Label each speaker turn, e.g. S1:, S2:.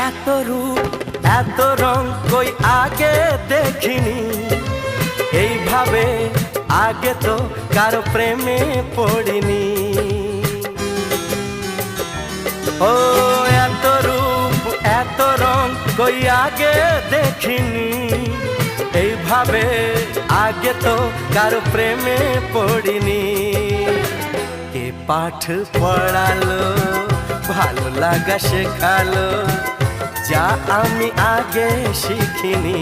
S1: এত রূপ এত রং কই আগে দেখিনি, এইভাবে আগে তো কারো প্রেমে পড়িনি। ও এত রূপ এত রং কই আগে দেখিনি, এইভাবে আগে তো কারো প্রেমে পড়িনি। কে পাঠ পড়ালো, ভালো লাগা শেখালো, যা আমি আগে শিখিনি।